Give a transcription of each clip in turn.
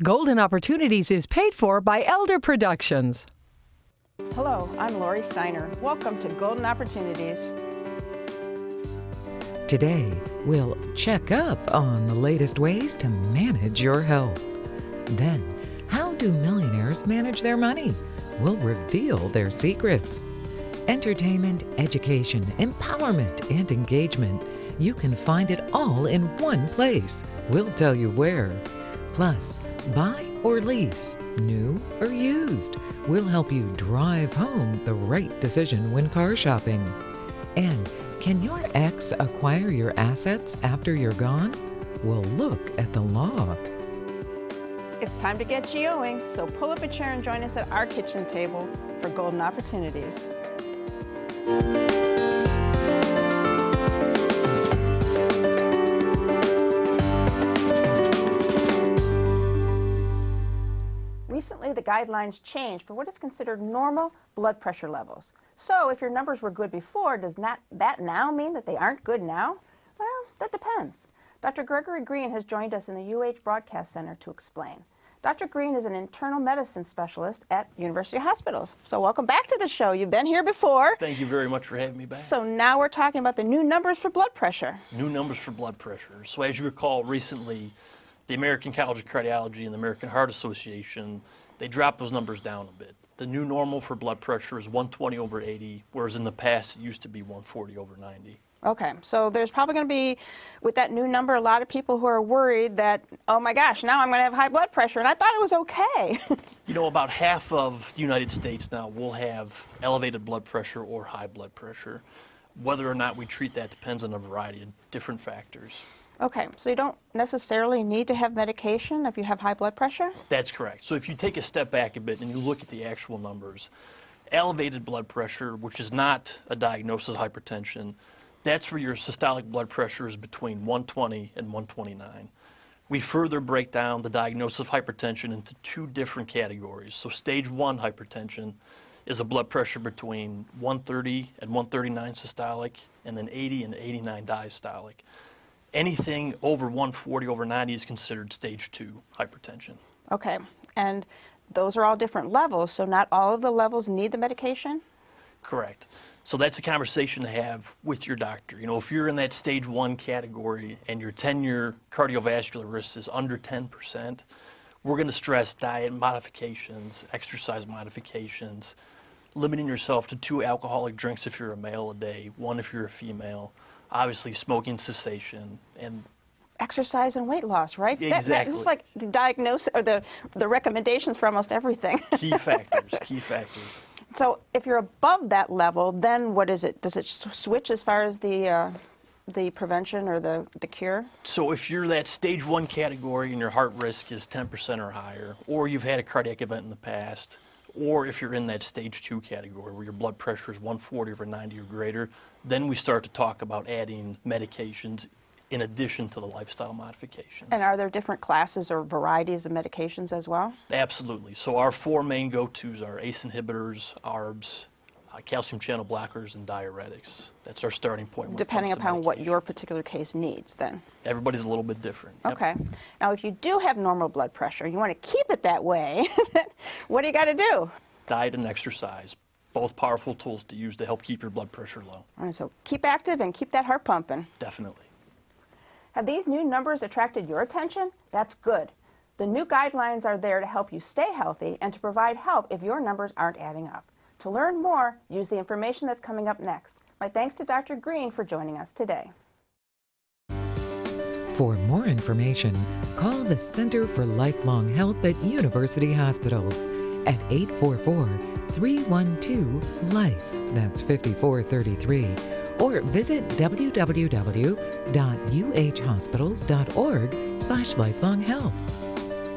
Golden Opportunities is paid for by Elder Productions. Hello, I'm Lori Steiner. Welcome to Golden Opportunities. Today, we'll check up on the latest ways to manage your health. Then, how do millionaires manage their money? We'll reveal their secrets. Entertainment, education, empowerment, and engagement. You can find it all in one place. We'll tell you where. Plus, buy or lease, new or used. We'll help you drive home the right decision when car shopping. And can your ex acquire your assets after you're gone? We'll look at the law. It's time to get geoing, so pull up a chair and join us at our kitchen table for Golden Opportunities. Recently, the guidelines changed for what is considered normal blood pressure levels. So if your numbers were good before, does that now mean that they aren't good now? Well, that depends. Dr. Gregory Green has joined us in the UH Broadcast Center to explain. Dr. Green is an internal medicine specialist at University Hospitals. So welcome back to the show. You've been here before. Thank you very much for having me back. So now we're talking about the new numbers for blood pressure. New numbers for blood pressure. So as you recall, recently, the American College of Cardiology and the American Heart Association, they dropped those numbers down a bit. The new normal for blood pressure is 120/80, whereas in the past it used to be 140/90. Okay, so there's probably going to be, with that new number, a lot of people who are worried that, oh my gosh, now I'm going to have high blood pressure, and I thought it was okay. You know, about half of the United States now will have elevated blood pressure or high blood pressure. Whether or not we treat that depends on a variety of different factors. Okay, so you don't necessarily need to have medication if you have high blood pressure? That's correct. So if you take a step back a bit and you look at the actual numbers, elevated blood pressure, which is not a diagnosis of hypertension, that's where your systolic blood pressure is between 120 and 129. We further break down the diagnosis of hypertension into two different categories. So stage 1 hypertension is a blood pressure between 130 and 139 systolic, and then 80 and 89 diastolic. Anything over 140/90 is considered stage 2 hypertension. Okay, and those are all different levels, so not all of the levels need the medication? Correct. So that's a conversation to have with your doctor. You know, if you're in that stage 1 category and your 10-year cardiovascular risk is under 10%, we're going to stress diet modifications, exercise modifications, limiting yourself to 2 alcoholic drinks if you're a male a day, 1 if you're a female, obviously smoking cessation, and exercise and weight loss, right? Exactly. This is like the diagnosis or the recommendations for almost everything. Key factors, key factors. So if you're above that level, then what is it? Does it switch as far as the prevention or the cure? So if you're that stage 1 category and your heart risk is 10% or higher, or you've had a cardiac event in the past, or if you're in that stage 2 category where your blood pressure is 140/90 or greater, then we start to talk about adding medications in addition to the lifestyle modifications. And are there different classes or varieties of medications as well? Absolutely. So our 4 main go-tos are ACE inhibitors, ARBs, calcium channel blockers, and diuretics. That's our starting point when depending it comes to upon what your medications. particular case needs, then. Everybody's a little bit different. Yep. Okay. Now, if you do have normal blood pressure, you want to keep it that way, what do you got to do? Diet and exercise, both powerful tools to use to help keep your blood pressure low. All right, so keep active and keep that heart pumping. Definitely. Have these new numbers attracted your attention? That's good. The new guidelines are there to help you stay healthy and to provide help if your numbers aren't adding up. To learn more, use the information that's coming up next. My thanks to Dr. Green for joining us today. For more information, call the Center for Lifelong Health at University Hospitals at 844-312-LIFE. That's 5433. Or visit www.uhhospitals.org/lifelonghealth.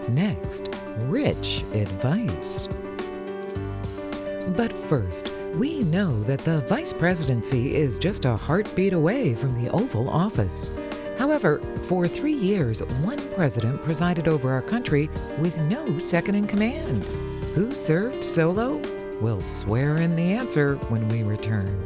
Next, rich advice. But first, we know that the vice presidency is just a heartbeat away from the Oval Office. However, for 3 years, one president presided over our country with no second in command. Who served solo? We'll swear in the answer when we return.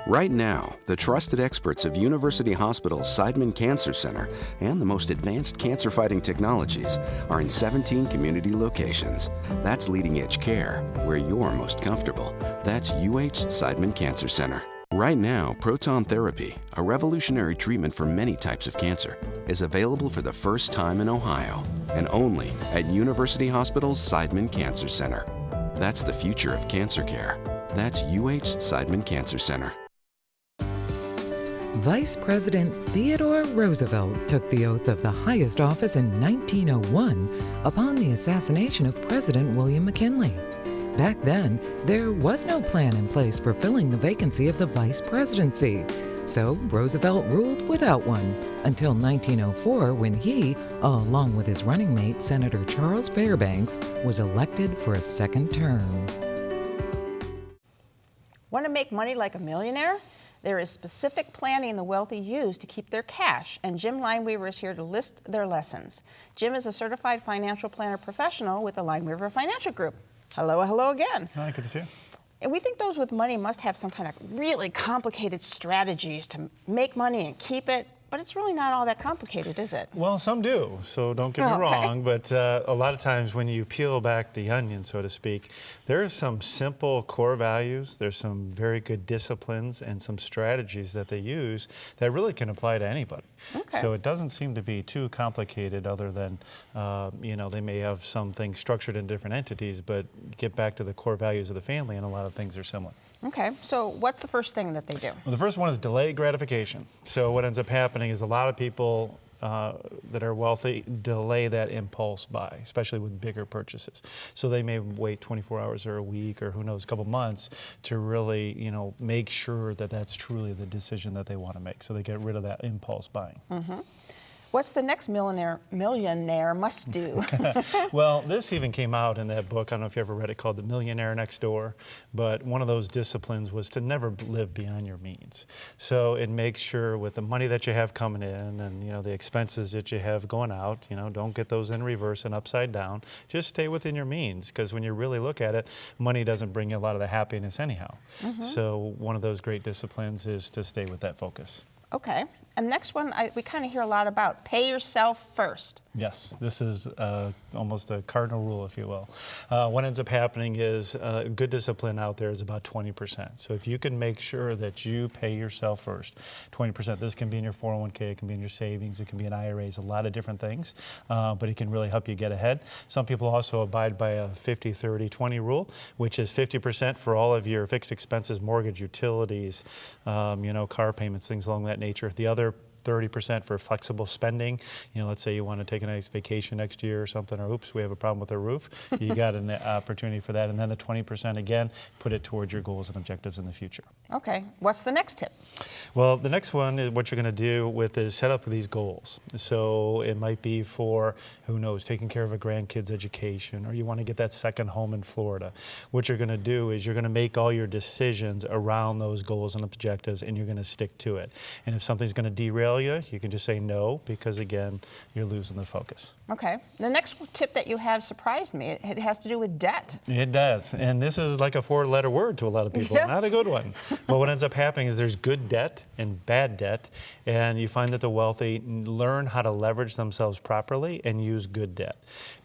Right now, the trusted experts of University Hospital's Seidman Cancer Center and the most advanced cancer-fighting technologies are in 17 community locations. That's leading-edge care, where you're most comfortable. That's UH Seidman Cancer Center. Right now, proton therapy, a revolutionary treatment for many types of cancer, is available for the first time in Ohio, and only at University Hospital's Seidman Cancer Center. That's the future of cancer care. That's UH Seidman Cancer Center. Vice President Theodore Roosevelt took the oath of the highest office in 1901 upon the assassination of President William McKinley. Back then, there was no plan in place for filling the vacancy of the vice presidency, so Roosevelt ruled without one until 1904, when he, along with his running mate Senator Charles Fairbanks, was elected for a second term. Want to make money like a millionaire? There is specific planning the wealthy use to keep their cash, and Jim Lineweaver is here to list their lessons. Jim is a certified financial planner professional with the Lineweaver Financial Group. Hello again. Hi, good to see you. And we think those with money must have some kind of really complicated strategies to make money and keep it, but it's really not all that complicated, is it? Well, some do, so don't get me wrong, but a lot of times when you peel back the onion, so to speak, there are some simple core values, there's some very good disciplines and some strategies that they use that really can apply to anybody. Okay. So it doesn't seem to be too complicated, other than, they may have some things structured in different entities, but get back to the core values of the family and a lot of things are similar. Okay, so what's the first thing that they do? Well, the first one is delayed gratification. So what ends up happening is a lot of people that are wealthy delay that impulse buy, especially with bigger purchases. So they may wait 24 hours or a week or who knows, a couple months to really, make sure that that's truly the decision that they want to make. So they get rid of that impulse buying. Mm-hmm. What's the next millionaire must do? Well, this even came out in that book. I don't know if you ever read it, called The Millionaire Next Door. But one of those disciplines was to never live beyond your means. So it makes sure with the money that you have coming in and the expenses that you have going out, don't get those in reverse and upside down. Just stay within your means, because when you really look at it, money doesn't bring you a lot of the happiness anyhow. Mm-hmm. So one of those great disciplines is to stay with that focus. Okay. And next one, we kind of hear a lot about pay yourself first. Yes, this is almost a cardinal rule, if you will. What ends up happening is good discipline out there is about 20%. So if you can make sure that you pay yourself first, 20%, this can be in your 401k, it can be in your savings, it can be in IRAs, a lot of different things, but it can really help you get ahead. Some people also abide by a 50-30-20 rule, which is 50% for all of your fixed expenses, mortgage, utilities, car payments, things along that nature. The other 30% for flexible spending. Let's say you want to take a nice vacation next year or something, or oops, we have a problem with the roof. You got an opportunity for that. And then the 20% again, put it towards your goals and objectives in the future. Okay, what's the next tip? Well, the next one is what you're going to do with is set up these goals. So it might be for, who knows, taking care of a grandkid's education, or you want to get that second home in Florida. What you're going to do is you're going to make all your decisions around those goals and objectives, and you're going to stick to it. And if something's going to derail you can just say no, because again, you're losing the focus. Okay. The next tip that you have surprised me. It has to do with debt. It does. And this is like a 4-letter word to a lot of people. Yes. Not a good one. But what ends up happening is there's good debt and bad debt. And you find that the wealthy learn how to leverage themselves properly and use good debt.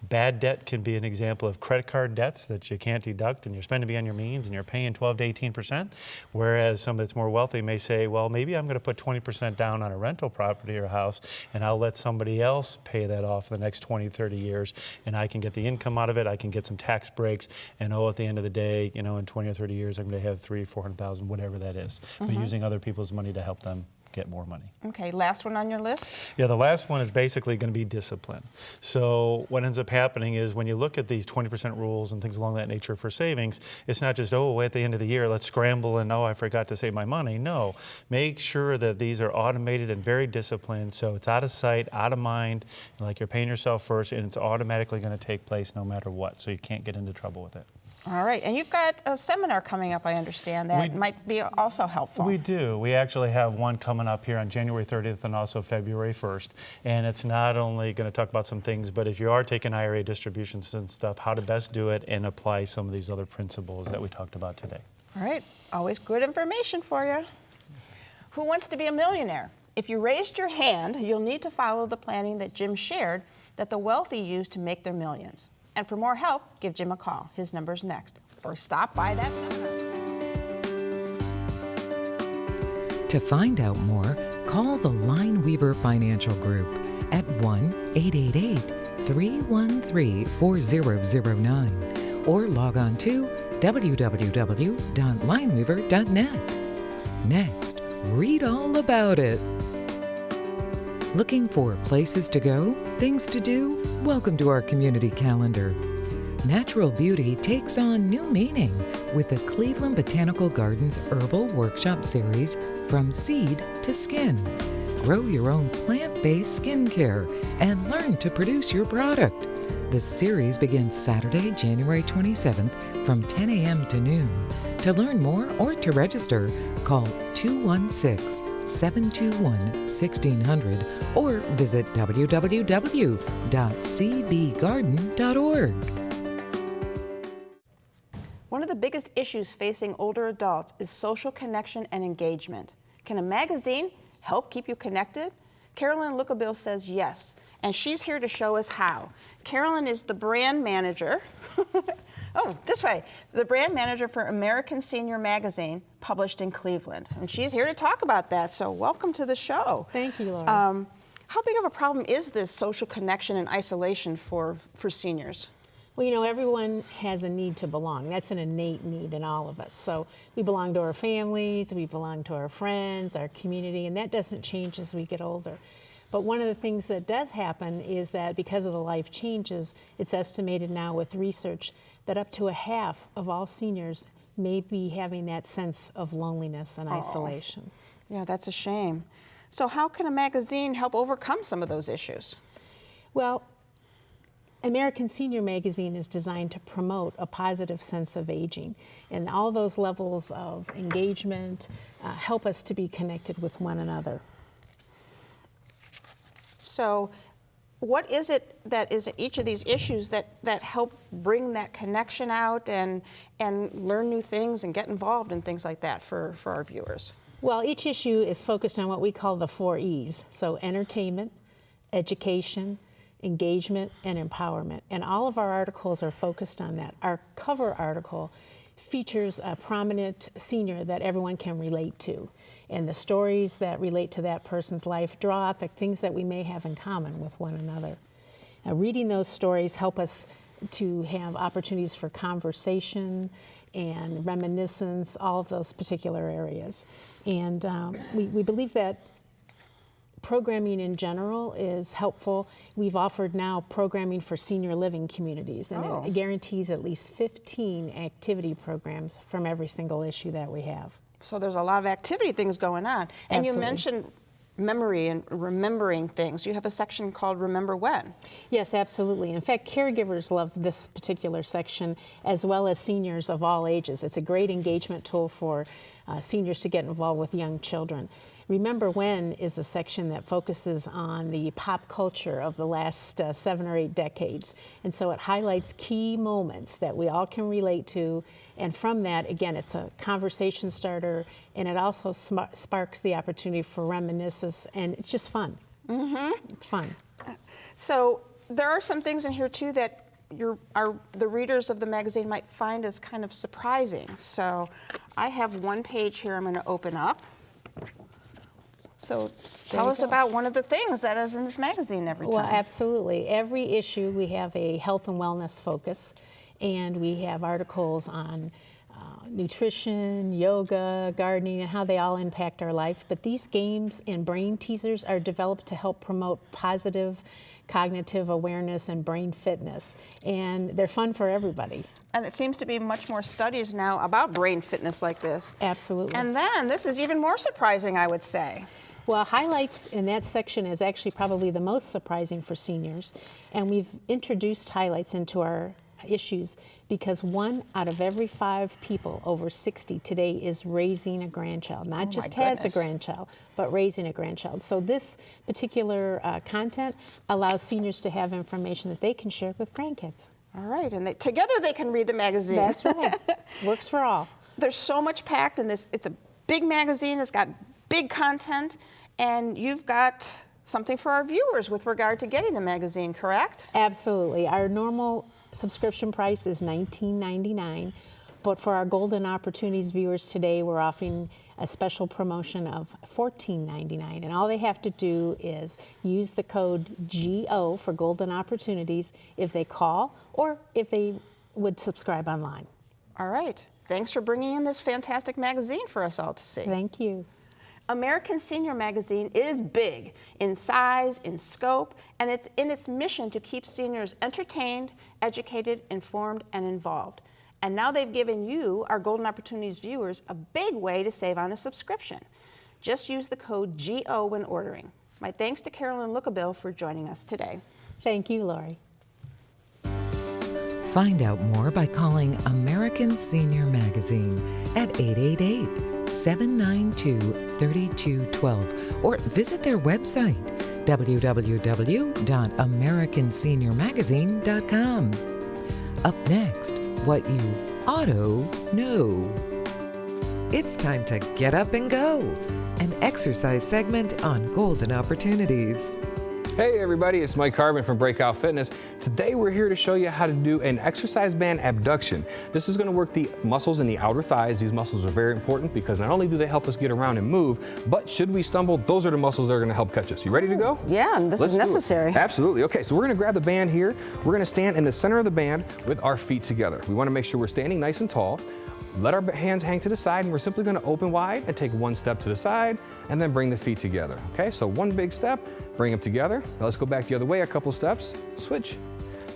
Bad debt can be an example of credit card debts that you can't deduct and you're spending beyond your means and you're paying 12 to 18%. Whereas somebody that's more wealthy may say, well, maybe I'm going to put 20% down on a rental property or a house, and I'll let somebody else pay that off for the next 20, 30 years, and I can get the income out of it, I can get some tax breaks, and at the end of the day, in 20 or 30 years, I'm going to have $300,000, $400,000, whatever that is. Mm-hmm. But using other people's money to help them get more money. Okay, last one on your list? Yeah, the last one is basically going to be discipline. So what ends up happening is when you look at these 20% rules and things along that nature for savings, it's not just, at the end of the year, let's scramble and, I forgot to save my money. No, make sure that these are automated and very disciplined, so it's out of sight, out of mind, like you're paying yourself first, and it's automatically going to take place no matter what, so you can't get into trouble with it. All right, and you've got a seminar coming up, I understand, that might be also helpful. We do. We actually have one coming up here on January 30th and also February 1st. And it's not only going to talk about some things, but if you are taking IRA distributions and stuff, how to best do it and apply some of these other principles that we talked about today. All right, always good information for you. Who wants to be a millionaire? If you raised your hand, you'll need to follow the planning that Jim shared that the wealthy use to make their millions. And for more help, give Jim a call. His number's next. Or stop by that seminar. To find out more, call the Lineweaver Financial Group at 1-888-313-4009 or log on to www.lineweaver.net. Next, read all about it. Looking for places to go, things to do? Welcome to our community calendar. Natural beauty takes on new meaning with the Cleveland Botanical Gardens Herbal Workshop Series From Seed to Skin. Grow your own plant-based skincare and learn to produce your product. This series begins Saturday, January 27th from 10 a.m. to noon. To learn more or to register, call 216-721-1600 or visit www.cbgarden.org. One of the biggest issues facing older adults is social connection and engagement. Can a magazine help keep you connected? Carolyn Lookabill says yes, and she's here to show us how. Carolyn is the brand manager. Oh, this way. The brand manager for American Senior Magazine, published in Cleveland. And she's here to talk about that, so welcome to the show. Thank you, Laura. How big of a problem is this social connection and isolation for seniors? Well, you know, everyone has a need to belong. That's an innate need in all of us. So we belong to our families, we belong to our friends, our community, and that doesn't change as we get older. But one of the things that does happen is that because of the life changes, it's estimated now with research that up to a half of all seniors may be having that sense of loneliness and isolation. Yeah, that's a shame. So how can a magazine help overcome some of those issues? Well, American Senior Magazine is designed to promote a positive sense of aging, and all those levels of engagement help us to be connected with one another. So what is it that is each of these issues that help bring that connection out and learn new things and get involved in things like that for our viewers? Well, each issue is focused on what we call the 4 E's, so entertainment, education, engagement, and empowerment. And all of our articles are focused on that. Our cover article features a prominent senior that everyone can relate to. And the stories that relate to that person's life draw out the things that we may have in common with one another. Now, reading those stories help us to have opportunities for conversation and reminiscence, all of those particular areas. And we believe that programming in general is helpful. We've offered now programming for senior living communities, and it guarantees at least 15 activity programs from every single issue that we have. So there's a lot of activity things going on. And Absolutely. you mentioned memory and remembering things. You have a section called Remember When. Yes, absolutely. In fact, caregivers love this particular section, as well as seniors of all ages. It's a great engagement tool for seniors to get involved with young children. Remember When is a section that focuses on the pop culture of the last 7 or 8 decades. And so it highlights key moments that we all can relate to. And from that, again, it's a conversation starter, and it also sparks the opportunity for reminiscence, and it's just fun. Mm-hmm. It's fun. So there are some things in here, too, that the readers of the magazine might find as kind of surprising. So I have one page here I'm going to open up. So tell us about one of the things that is in this magazine every time. Well, absolutely. Every issue we have a health and wellness focus, and we have articles on nutrition, yoga, gardening, and how they all impact our life. But these games and brain teasers are developed to help promote positive cognitive awareness and brain fitness, and they're fun for everybody. And it seems to be much more studies now about brain fitness like this. Absolutely. And then this is even more surprising, I would say. Well, highlights in that section is actually probably the most surprising for seniors, and we've introduced highlights into our issues because 1 out of every 5 people over 60 today is raising a grandchild, not just has a grandchild, but raising a grandchild. So this particular content allows seniors to have information that they can share with grandkids. All right, and together they can read the magazine. That's right. Works for all. There's so much packed in this. It's a big magazine. It's got big content, and you've got something for our viewers with regard to getting the magazine, correct? Absolutely. Our normal subscription price is $19.99, but for our Golden Opportunities viewers today, we're offering a special promotion of $14.99, and all they have to do is use the code GO for Golden Opportunities if they call or if they would subscribe online. All right. Thanks for bringing in this fantastic magazine for us all to see. Thank you. American Senior Magazine is big in size, in scope, and it's in its mission to keep seniors entertained, educated, informed, and involved. And now they've given you, our Golden Opportunities viewers, a big way to save on a subscription. Just use the code GO when ordering. My thanks to Carolyn Lookabill for joining us today. Thank you, Lori. Find out more by calling American Senior Magazine at 888-792-3212 or visit their website, www.americanseniormagazine.com. Up next, what you oughto know. It's time to get up and go, an exercise segment on Golden Opportunities. Hey everybody, it's Mike Harbin from Breakout Fitness. Today we're here to show you how to do an exercise band abduction. This is going to work the muscles in the outer thighs. These muscles are very important because not only do they help us get around and move, but should we stumble, those are the muscles that are going to help catch us. You ready to go? Yeah, and this is necessary. Absolutely. Okay, so we're going to grab the band here. We're going to stand in the center of the band with our feet together. We want to make sure we're standing nice and tall. Let our hands hang to the side, and we're simply going to open wide and take one step to the side and then bring the feet together. Okay, so one big step, bring them together. Now let's go back the other way a couple steps, switch,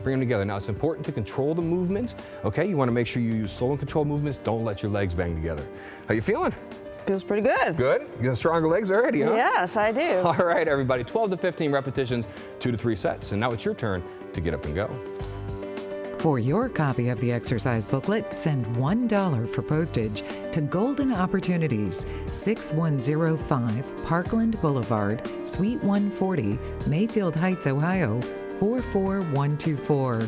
bring them together. Now it's important to control the movement. Okay, you want to make sure you use slow and controlled movements. Don't let your legs bang together. How you feeling? Feels pretty good. Good? You got stronger legs already, huh? Yes, I do. All right, everybody, 12 to 15 repetitions, 2 to 3 sets. And now it's your turn to get up and go. For your copy of the exercise booklet, send $1 for postage to Golden Opportunities, 6105 Parkland Boulevard, Suite 140, Mayfield Heights, Ohio, 44124.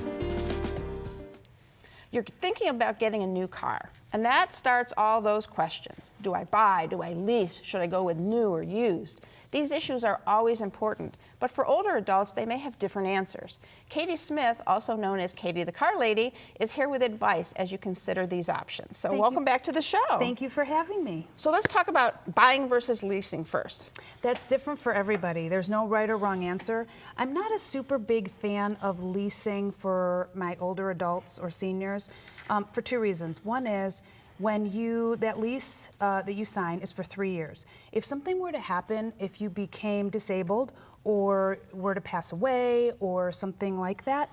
You're thinking about getting a new car, and that starts all those questions. Do I buy? Do I lease? Should I go with new or used? These issues are always important, but for older adults, they may have different answers. Katie Smith, also known as Katie the Car Lady, is here with advice as you consider these options. So welcome back to the show. Thank you for having me. So let's talk about buying versus leasing first. That's different for everybody. There's no right or wrong answer. I'm not a super big fan of leasing for my older adults or seniors for 2 reasons. One is, that lease that you sign is for 3 years. If something were to happen, if you became disabled or were to pass away or something like that,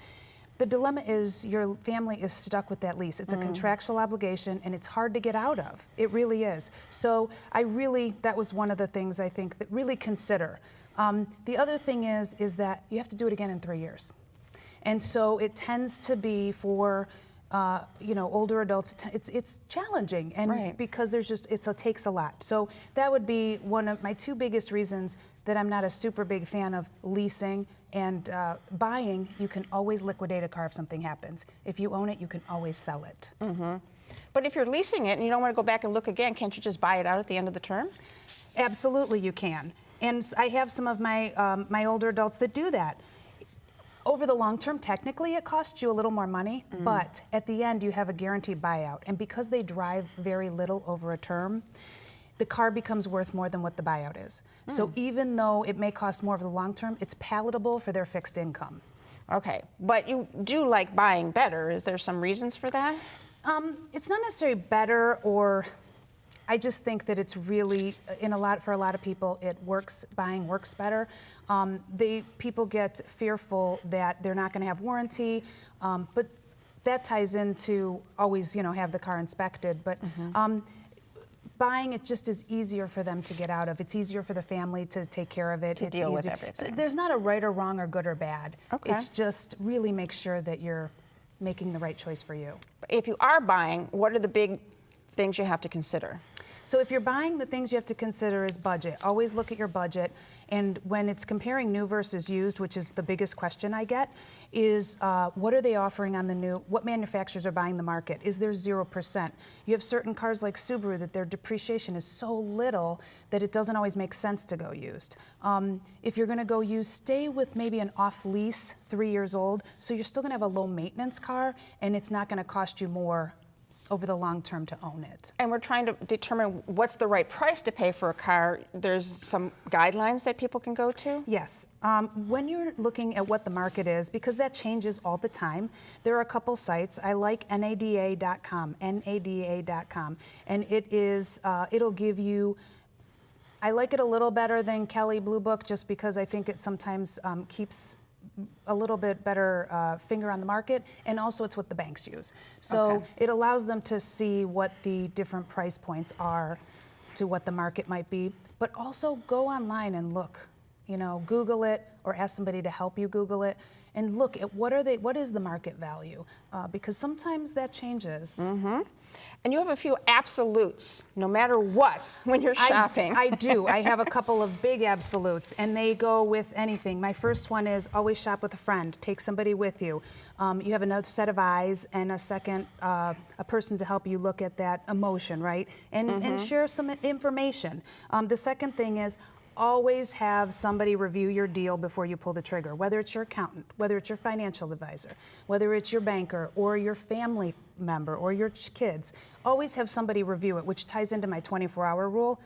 the dilemma is your family is stuck with that lease. It's a contractual obligation and it's hard to get out of. It really is. So that was one of the things I think that really consider. The other thing is that you have to do it again in 3 years. And so it tends to be for older adults, it's challenging, and because it takes a lot. So that would be one of my 2 biggest reasons that I'm not a super big fan of leasing. And buying, you can always liquidate a car if something happens. If you own it, you can always sell it. Mm-hmm. But if you're leasing it and you don't want to go back and look again, can't you just buy it out at the end of the term? Absolutely, you can. And I have some of my older adults that do that. Over the long term, technically it costs you a little more money, but at the end you have a guaranteed buyout. And because they drive very little over a term, the car becomes worth more than what the buyout is. So even though it may cost more over the long term, it's palatable for their fixed income. Okay, but you do like buying better. Is there some reasons for that? It's not necessarily better, or I just think that it's really, for a lot of people, buying works better. People get fearful that they're not going to have warranty, but that ties into always, have the car inspected. But buying it just is easier for them to get out of. It's easier for the family to take care of it. To deal with everything. So there's not a right or wrong or good or bad. Okay. It's just really make sure that you're making the right choice for you. If you are buying, what are the big things you have to consider? So if you're buying, the things you have to consider is budget. Always look at your budget. And when it's comparing new versus used, which is the biggest question I get, is what are they offering on the new? What manufacturers are buying the market? Is there 0%? You have certain cars like Subaru that their depreciation is so little that it doesn't always make sense to go used. If you're going to go used, stay with maybe an off lease, 3 years old, so you're still going to have a low maintenance car, and it's not going to cost you more over the long term to own it. And we're trying to determine what's the right price to pay for a car. There's some guidelines that people can go to? Yes. When you're looking at what the market is, because that changes all the time, there are a couple sites. I like NADA.com, NADA.com, and it is, it'll give you, I like it a little better than Kelley Blue Book just because I think it sometimes keeps a little bit better finger on the market, and also it's what the banks use. So it allows them to see what the different price points are to what the market might be, but also go online and look, you know, Google it or ask somebody to help you Google it and look at what is the market value, because sometimes that changes. And you have a few absolutes, no matter what, when you're shopping. I do. I have a couple of big absolutes, and they go with anything. My first one is always shop with a friend. Take somebody with you. You have another set of eyes and a second, a person to help you look at that emotion, right? And share some information. The second thing is always have somebody review your deal before you pull the trigger, whether it's your accountant, whether it's your financial advisor, whether it's your banker or your family member or your kids. Always have somebody review it, which ties into my 24-hour rule.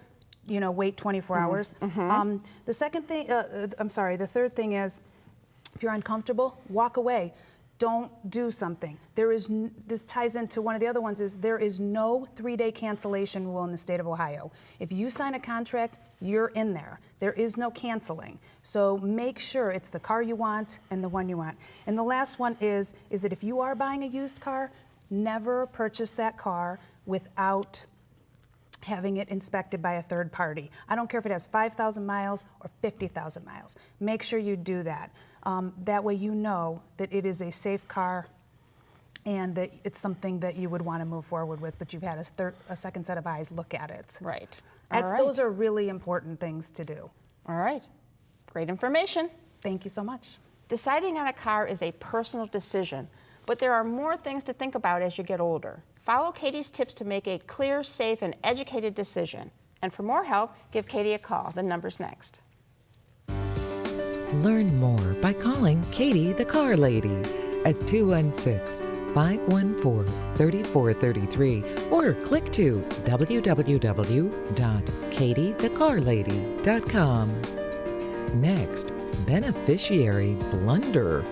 You know, wait 24 hours. The second thing, the third thing is, if you're uncomfortable, walk away. Don't do something. This ties into one of the other ones, is there is no 3-day cancellation rule in the state of Ohio. If you sign a contract, you're in there. There is no canceling. So make sure it's the car you want and the one you want. And the last one is that if you are buying a used car, never purchase that car without having it inspected by a third party. I don't care if it has 5,000 miles or 50,000 miles. Make sure you do that. That way you know that it is a safe car and that it's something that you would want to move forward with, but you've had a second set of eyes look at it. Right. Those are really important things to do. All right. Great information. Thank you so much. Deciding on a car is a personal decision, but there are more things to think about as you get older. Follow Katie's tips to make a clear, safe, and educated decision. And for more help, give Katie a call. The number's next. Learn more by calling Katie the Car Lady at 216-514-3433 or click to www.katiethecarlady.com. Next, Beneficiary Blunder.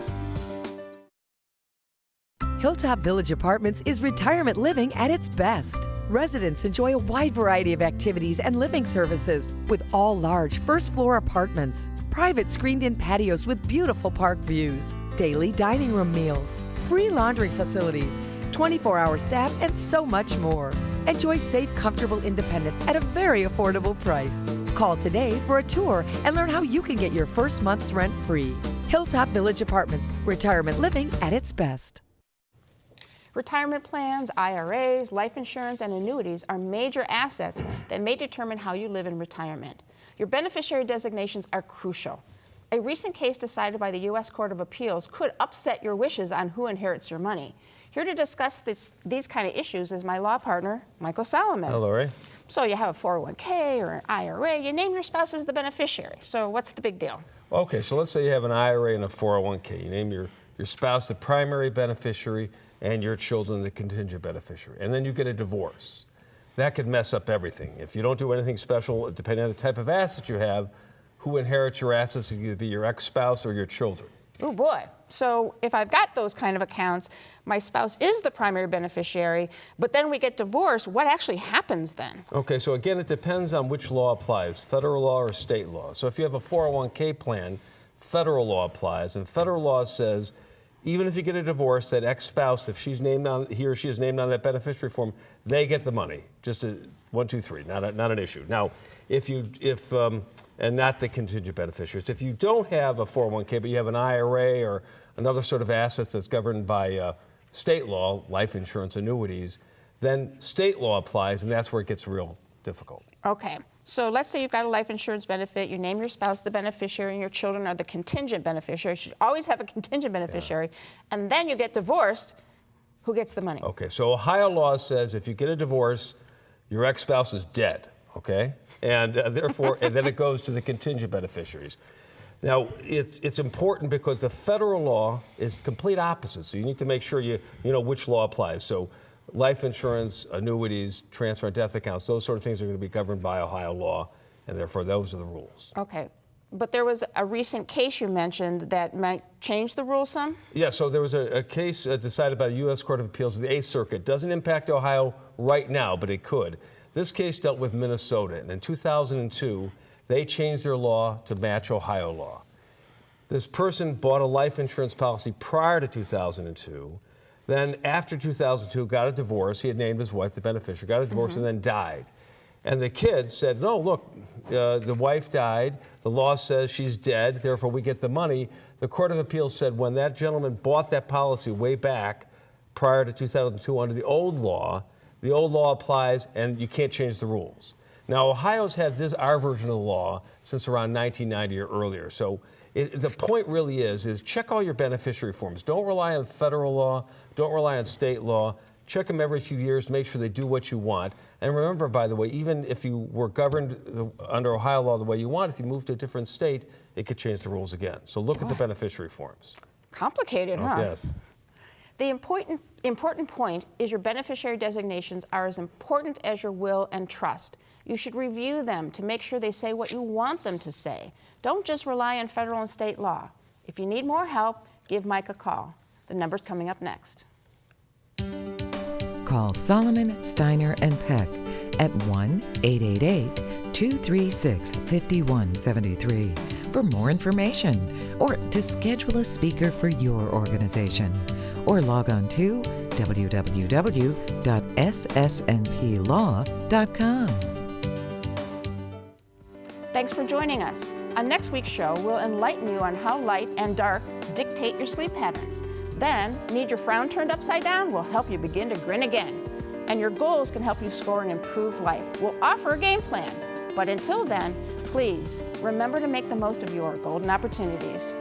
Hilltop Village Apartments is retirement living at its best. Residents enjoy a wide variety of activities and living services with all large first-floor apartments, private screened-in patios with beautiful park views, daily dining room meals, free laundry facilities, 24-hour staff, and so much more. Enjoy safe, comfortable independence at a very affordable price. Call today for a tour and learn how you can get your first month's rent free. Hilltop Village Apartments, retirement living at its best. Retirement plans, IRAs, life insurance, and annuities are major assets that may determine how you live in retirement. Your beneficiary designations are crucial. A recent case decided by the U.S. Court of Appeals could upset your wishes on who inherits your money. Here to discuss these kind of issues is my law partner, Michael Solomon. Hello, Lori. So you have a 401k or an IRA, you name your spouse as the beneficiary. So what's the big deal? Okay, so let's say you have an IRA and a 401k. You name your spouse the primary beneficiary and your children the contingent beneficiary. And then you get a divorce. That could mess up everything. If you don't do anything special, depending on the type of asset you have, who inherits your assets could either be your ex-spouse or your children. Oh boy. So if I've got those kind of accounts, my spouse is the primary beneficiary, but then we get divorced, what actually happens then? Okay, so again, it depends on which law applies, federal law or state law. So if you have a 401k plan, federal law applies, and federal law says even if you get a divorce, that ex-spouse, if she's named on, he or she is named on that beneficiary form, they get the money. Just a 1, 2, 3, not an issue. Now, and not the contingent beneficiaries. If you don't have a 401k, but you have an IRA or another sort of assets that's governed by state law, life insurance, annuities, then state law applies, and that's where it gets real difficult. Okay. So let's say you've got a life insurance benefit, you name your spouse the beneficiary, and your children are the contingent beneficiary. You should always have a contingent beneficiary. And then you get divorced, who gets the money? Okay, so Ohio law says if you get a divorce, your ex-spouse is dead, okay? And therefore, and then it goes to the contingent beneficiaries. Now, it's important because the federal law is complete opposite, so you need to make sure you know which law applies. So life insurance, annuities, transfer and death accounts, those sort of things are going to be governed by Ohio law, and therefore those are the rules. Okay, but there was a recent case you mentioned that might change the rules some? Yeah, so there was a case decided by the U.S. Court of Appeals of the 8th Circuit. Doesn't impact Ohio right now, but it could. This case dealt with Minnesota, and in 2002, they changed their law to match Ohio law. This person bought a life insurance policy prior to 2002. Then after 2002, got a divorce. He had named his wife the beneficiary, got a divorce, and then died. And the kids said, no, look, the wife died. The law says she's dead, therefore we get the money. The Court of Appeals said when that gentleman bought that policy way back prior to 2002 under the old law applies and you can't change the rules. Now, Ohio's had our version of the law since around 1990 or earlier. So the point really is check all your beneficiary forms. Don't rely on federal law. Don't rely on state law. Check them every few years to make sure they do what you want. And remember, by the way, even if you were governed under Ohio law the way you want, if you moved to a different state, it could change the rules again. So look at the beneficiary forms. Complicated, huh? Yes. The important point is your beneficiary designations are as important as your will and trust. You should review them to make sure they say what you want them to say. Don't just rely on federal and state law. If you need more help, give Mike a call. The number's coming up next. Call Solomon, Steiner, and Peck at 1-888-236-5173 for more information or to schedule a speaker for your organization. Or log on to www.ssnplaw.com. Thanks for joining us. On next week's show, we'll enlighten you on how light and dark dictate your sleep patterns. Then, need your frown turned upside down? We'll help you begin to grin again. And your goals can help you score an improved life. We'll offer a game plan. But until then, please remember to make the most of your golden opportunities.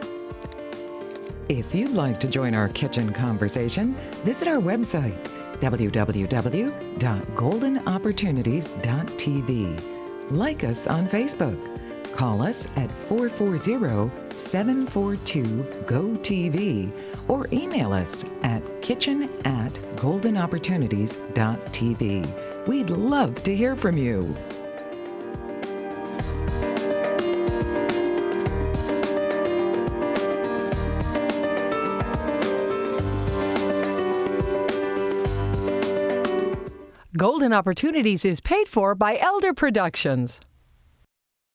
If you'd like to join our kitchen conversation, visit our website, www.goldenopportunities.tv. Like us on Facebook. Call us at 440-742-GO-TV or email us at kitchen@goldenopportunities.tv. We'd love to hear from you. Golden Opportunities is paid for by Elder Productions.